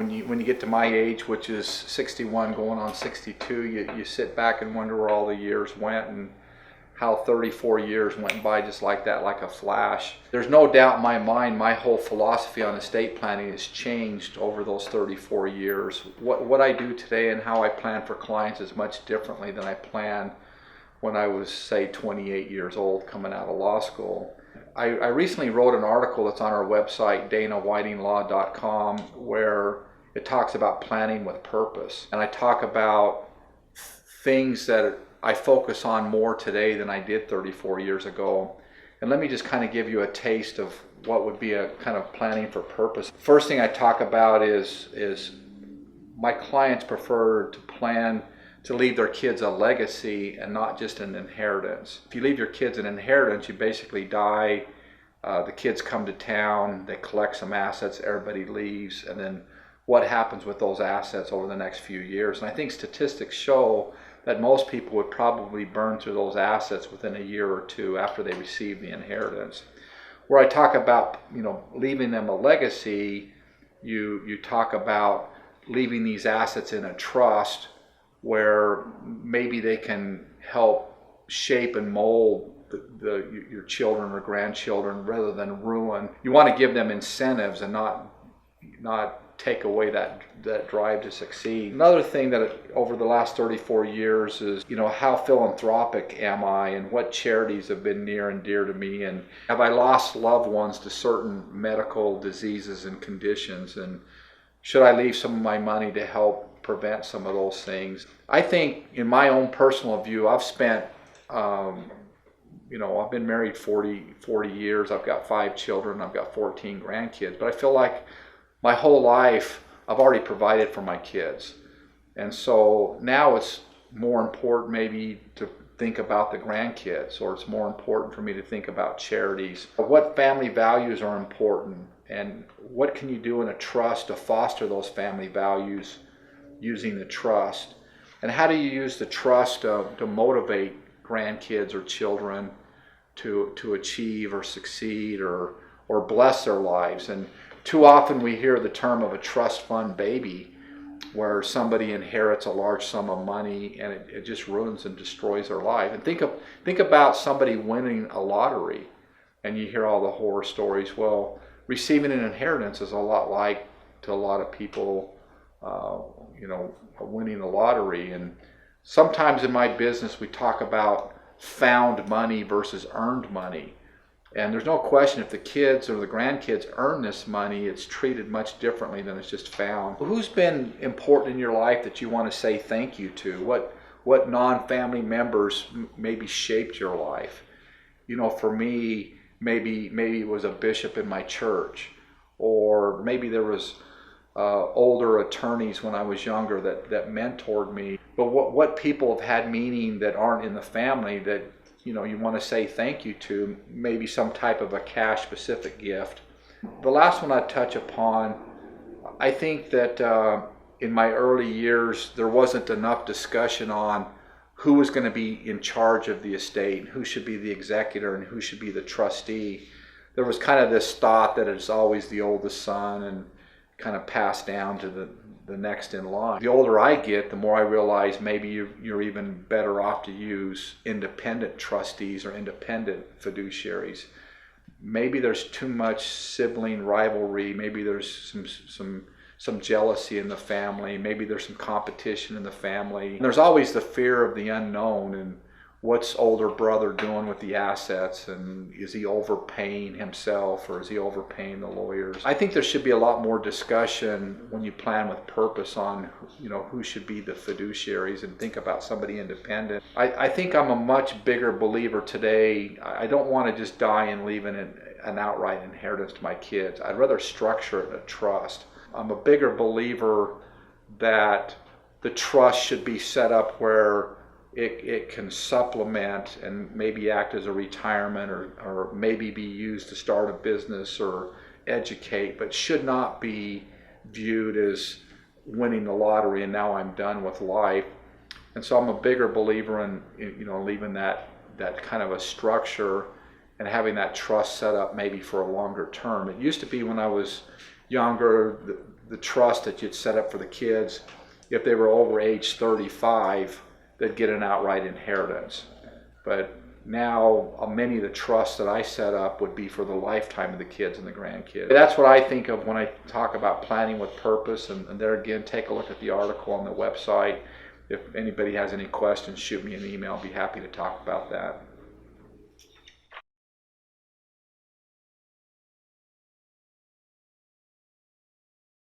When you get to my age, which is 61 going on 62, you sit back and wonder where all the years went and how 34 years went by just like that, like a flash. There's no doubt in my mind my whole philosophy on estate planning has changed over those 34 years. What I do today and how I plan for clients is much differently than I planned when I was, say, 28 years old coming out of law school. I recently wrote an article that's on our website, danawhidinglaw.com, where it talks about planning with purpose. And I talk about things that I focus on more today than I did 34 years ago. And let me just kind of give you a taste of what would be a kind of planning for purpose. First thing I talk about is my clients prefer to plan to leave their kids a legacy and not just an inheritance. If you leave your kids an inheritance, you basically die, the kids come to town, they collect some assets, everybody leaves, and then what happens with those assets over the next few years? And I think statistics show that most people would probably burn through those assets within a year or two after they receive the inheritance. Where I talk about, leaving them a legacy, you talk about leaving these assets in a trust where maybe they can help shape and mold your children or grandchildren rather than ruin. You want to give them incentives and not take away that drive to succeed. Another thing that over the last 34 years is, how philanthropic am I and what charities have been near and dear to me, and have I lost loved ones to certain medical diseases and conditions, and should I leave some of my money to help prevent some of those things? I think in my own personal view, I've spent, I've been married 40 years, I've got 5 children, I've got 14 grandkids, but I feel like my whole life I've already provided for my kids. And so now it's more important maybe to think about the grandkids, or it's more important for me to think about charities. What family values are important, and what can you do in a trust to foster those family values using the trust? And how do you use the trust to motivate grandkids or children to achieve or succeed or bless their lives? And too often we hear the term of a trust fund baby, where somebody inherits a large sum of money and it just ruins and destroys their life. And think about somebody winning a lottery, and you hear all the horror stories. Well, receiving an inheritance is a lot like to a lot of people, winning the lottery. And sometimes in my business we talk about found money versus earned money. And there's no question if the kids or the grandkids earn this money, it's treated much differently than it's just found. Who's been important in your life that you want to say thank you to? What non-family members maybe shaped your life? For me, maybe it was a bishop in my church, or maybe there was older attorneys when I was younger that mentored me. But what people have had meaning that aren't in the family that you want to say thank you to, maybe some type of a cash specific gift. The last one I touch upon, I think that in my early years there wasn't enough discussion on who was going to be in charge of the estate, who should be the executor and who should be the trustee. There was kind of this thought that it's always the oldest son and kind of passed down to the next in line. The older I get, the more I realize maybe you're even better off to use independent trustees or independent fiduciaries. Maybe there's too much sibling rivalry. Maybe there's some jealousy in the family. Maybe there's some competition in the family. And there's always the fear of the unknown, and what's older brother doing with the assets, and is he overpaying himself or is he overpaying the lawyers? I think there should be a lot more discussion when you plan with purpose on who should be the fiduciaries, and think about somebody independent. I think I'm a much bigger believer today. I don't want to just die and leave an outright inheritance to my kids. I'd rather structure it in a trust. I'm a bigger believer that the trust should be set up where it can supplement and maybe act as a retirement, or maybe be used to start a business or educate, but should not be viewed as winning the lottery and now I'm done with life. And so I'm a bigger believer in leaving that kind of a structure and having that trust set up maybe for a longer term. It used to be when I was younger, the trust that you'd set up for the kids, if they were over age 35, they'd get an outright inheritance. But now many of the trusts that I set up would be for the lifetime of the kids and the grandkids. That's what I think of when I talk about planning with purpose. And there again, take a look at the article on the website. If anybody has any questions, shoot me an email. I'll be happy to talk about that.